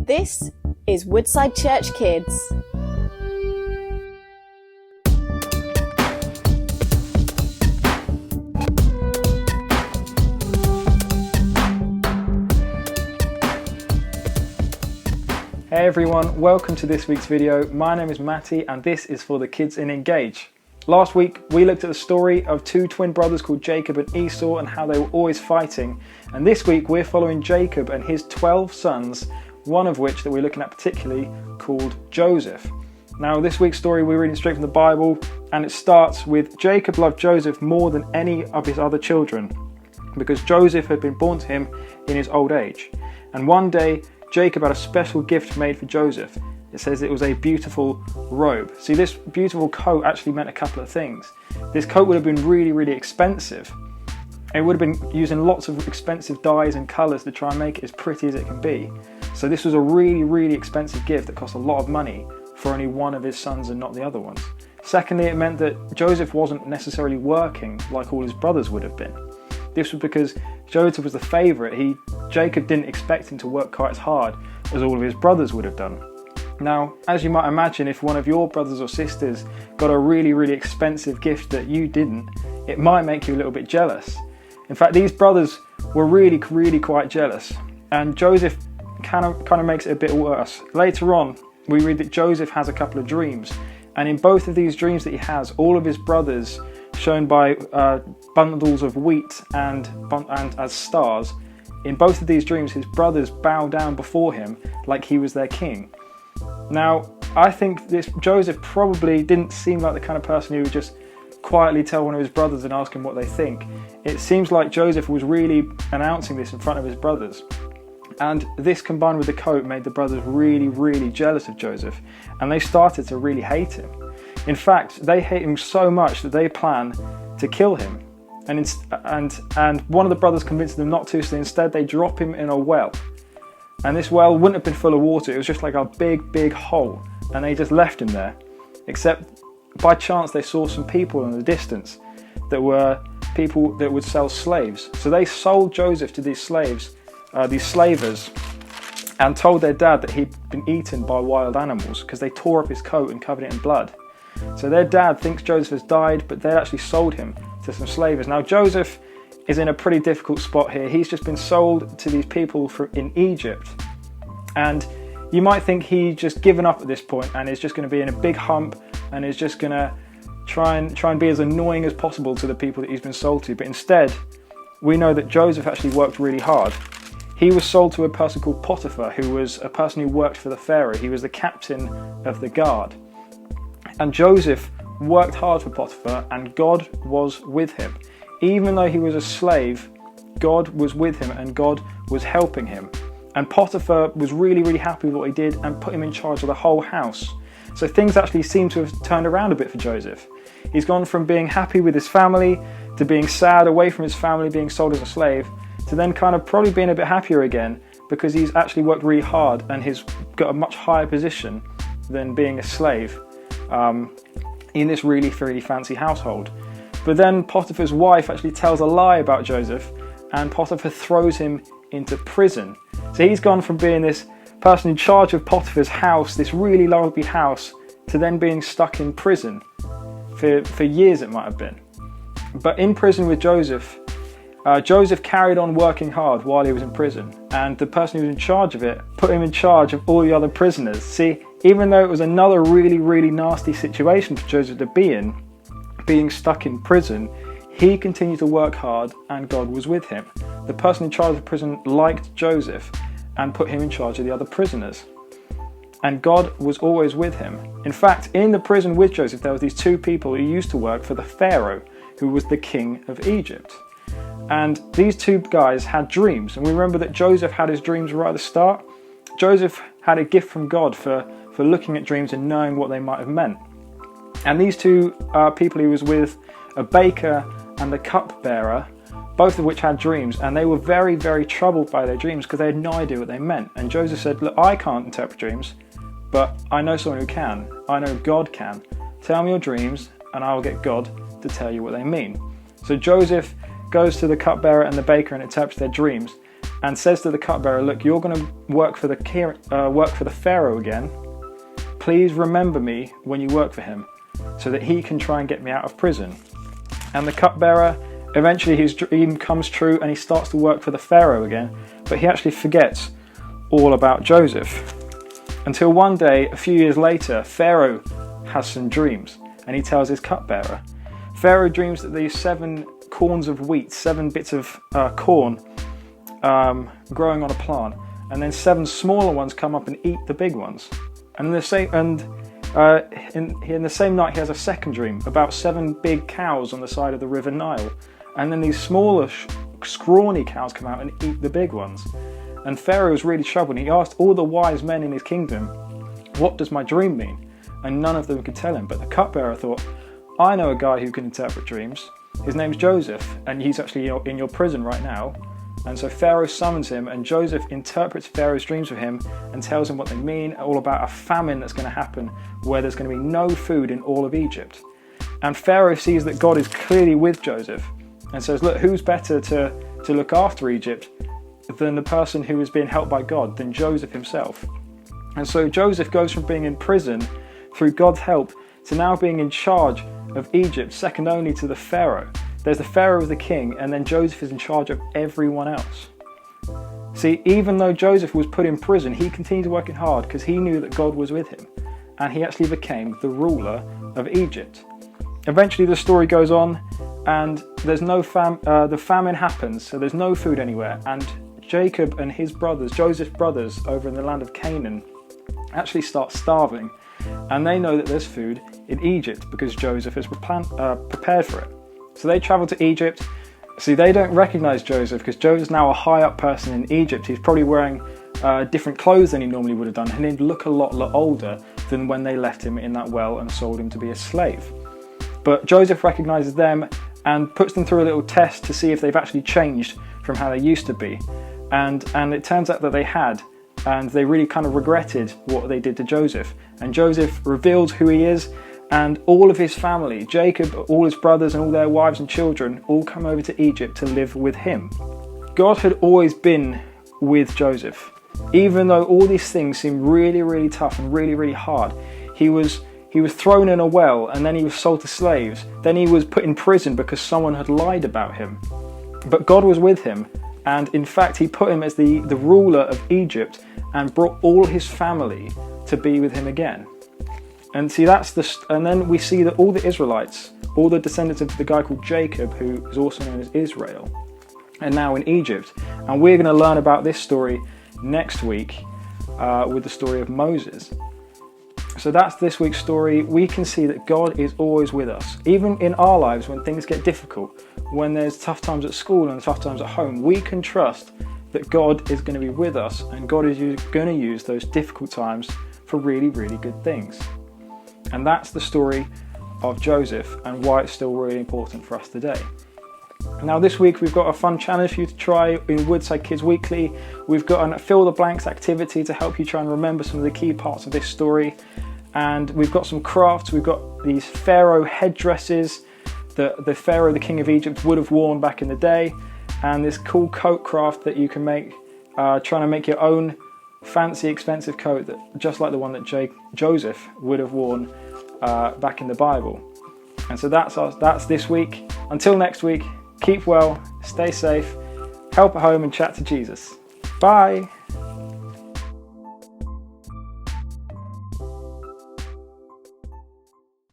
This is Woodside Church Kids. Hey everyone, welcome to this week's video. My name is Matty and this is for the kids in Engage. Last week we looked at the story of two twin brothers called Jacob and Esau and how they were always fighting. And this week we're following Jacob and his 12 sons, one of which that we're looking at particularly called Joseph. Now this week's story we're reading straight from the Bible and it starts with Jacob loved Joseph more than any of his other children because Joseph had been born to him in his old age. And one day Jacob had a special gift made for Joseph. It says it was a beautiful robe. See, this beautiful coat actually meant a couple of things. This coat would have been really expensive. It would have been using lots of expensive dyes and colours to try and make it as pretty as it can be. So this was a really expensive gift that cost a lot of money for only one of his sons and not the other ones. Secondly, it meant that Joseph wasn't necessarily working like all his brothers would have been. This was because Joseph was the favourite. Jacob didn't expect him to work quite as hard as all of his brothers would have done. Now, as you might imagine, if one of your brothers or sisters got a really expensive gift that you didn't, it might make you a little bit jealous. In fact, these brothers were really quite jealous. And Joseph kind of makes it a bit worse. Later on, we read that Joseph has a couple of dreams. And in both of these dreams that he has, all of his brothers, shown by bundles of wheat and as stars, in both of these dreams, his brothers bow down before him like he was their king. Now, I think this Joseph probably didn't seem like the kind of person who would just quietly tell one of his brothers and ask him what they think. It seems like Joseph was really announcing this in front of his brothers. And this combined with the coat made the brothers really jealous of Joseph, and they started to really hate him. In fact, they hate him so much that they plan to kill him. And one of the brothers convinced them not to, so instead they drop him in a well. And this well wouldn't have been full of water, it was just like a big hole. And they just left him there. Except by chance they saw some people in the distance that were people that would sell slaves. So they sold Joseph to these slaves, these slavers, and told their dad that he'd been eaten by wild animals because they tore up his coat and covered it in blood. So their dad thinks Joseph has died, but they actually sold him to some slavers. Now Joseph is in a pretty difficult spot here. He's just been sold to these people in Egypt. And you might think he's just given up at this point and is just going to be in a big hump and is just going to try and be as annoying as possible to the people that he's been sold to. But instead, we know that Joseph actually worked really hard. He was sold to a person called Potiphar, who was a person who worked for the Pharaoh. He was the captain of the guard. And Joseph worked hard for Potiphar and God was with him. Even though he was a slave, God was with him and God was helping him. And Potiphar was really happy with what he did and put him in charge of the whole house. So things actually seem to have turned around a bit for Joseph. He's gone from being happy with his family to being sad away from his family, being sold as a slave, to then kind of probably being a bit happier again because he's actually worked really hard and he's got a much higher position than being a slave in this really fancy household. But then Potiphar's wife actually tells a lie about Joseph and Potiphar throws him into prison. So he's gone from being this person in charge of Potiphar's house, this really lovely house, to then being stuck in prison for years it might have been. But in prison with Joseph, Joseph carried on working hard while he was in prison, and the person who was in charge of it put him in charge of all the other prisoners. See, even though it was another really nasty situation for Joseph to be in, being stuck in prison, he continued to work hard and God was with him. The person in charge of the prison liked Joseph and put him in charge of the other prisoners. And God was always with him. In fact, in the prison with Joseph, there were these two people who used to work for the Pharaoh, who was the king of Egypt. And these two guys had dreams. And we remember that Joseph had his dreams right at the start. Joseph had a gift from God for looking at dreams and knowing what they might have meant. And these two people he was with, a baker and the cupbearer, both of which had dreams, and they were very troubled by their dreams because they had no idea what they meant. And Joseph said, look, I can't interpret dreams, but I know someone who can. I know God can. Tell me your dreams and I will get God to tell you what they mean. So Joseph goes to the cupbearer and the baker and interprets their dreams. and says to the cupbearer, look, you're going to work for the Pharaoh again. Please remember me when you work for him, so that he can try and get me out of prison. And the cupbearer, eventually his dream comes true and he starts to work for the Pharaoh again, but he actually forgets all about Joseph. Until one day, a few years later, Pharaoh has some dreams, and he tells his cupbearer. Pharaoh dreams that these 7 corns of wheat, 7 bits of corn growing on a plant, and then 7 smaller ones come up and eat the big ones. And in the same night, he has a second dream about 7 big cows on the side of the River Nile, and then these smaller, scrawny cows come out and eat the big ones. And Pharaoh was really troubled. He asked all the wise men in his kingdom, what does my dream mean? And none of them could tell him. But the cupbearer thought, I know a guy who can interpret dreams. His name's Joseph, and he's actually in your prison right now. And so Pharaoh summons him, and Joseph interprets Pharaoh's dreams for him and tells him what they mean, all about a famine that's going to happen where there's going to be no food in all of Egypt. And Pharaoh sees that God is clearly with Joseph and says, look, who's better to look after Egypt than the person who is being helped by God, than Joseph himself? And so Joseph goes from being in prison through God's help to now being in charge of Egypt, second only to the Pharaoh. There's the Pharaoh as the king, and then Joseph is in charge of everyone else. See, even though Joseph was put in prison, he continued working hard because he knew that God was with him, and he actually became the ruler of Egypt. Eventually the story goes on, and there's no the famine happens, so there's no food anywhere, and Jacob and his brothers, Joseph's brothers over in the land of Canaan, actually start starving, and they know that there's food in Egypt because Joseph has prepared for it. So they travel to Egypt. See, they don't recognize Joseph because Joseph's now a high up person in Egypt. He's probably wearing different clothes than he normally would have done, and he'd look a lot older than when they left him in that well and sold him to be a slave. But Joseph recognizes them and puts them through a little test to see if they've actually changed from how they used to be. And it turns out that they had, and they really kind of regretted what they did to Joseph. And Joseph reveals who he is, and all of his family, Jacob, all his brothers and all their wives and children, all come over to Egypt to live with him. God had always been with Joseph. Even though all these things seemed really tough and really hard, he was thrown in a well, and then he was sold to slaves. Then he was put in prison because someone had lied about him. But God was with him, and in fact he put him as the ruler of Egypt and brought all his family to be with him again. And see, and then we see that all the Israelites, all the descendants of the guy called Jacob, who is also known as Israel, are now in Egypt. And we're going to learn about this story next week with the story of Moses. So that's this week's story. We can see that God is always with us. Even in our lives, when things get difficult, when there's tough times at school and tough times at home, we can trust that God is going to be with us, and God is going to use those difficult times for really good things. And that's the story of Joseph and why it's still really important for us today. Now this week we've got a fun challenge for you to try in Woodside Kids Weekly. We've got a fill the blanks activity to help you try and remember some of the key parts of this story. And we've got some crafts. We've got these Pharaoh headdresses that the Pharaoh, the king of Egypt, would have worn back in the day. And this cool coat craft that you can make, trying to make your own fancy, expensive coat, just like the one that Joseph would have worn back in the Bible. And so that's this week. Until next week, keep well, stay safe, help at home, and chat to Jesus. Bye.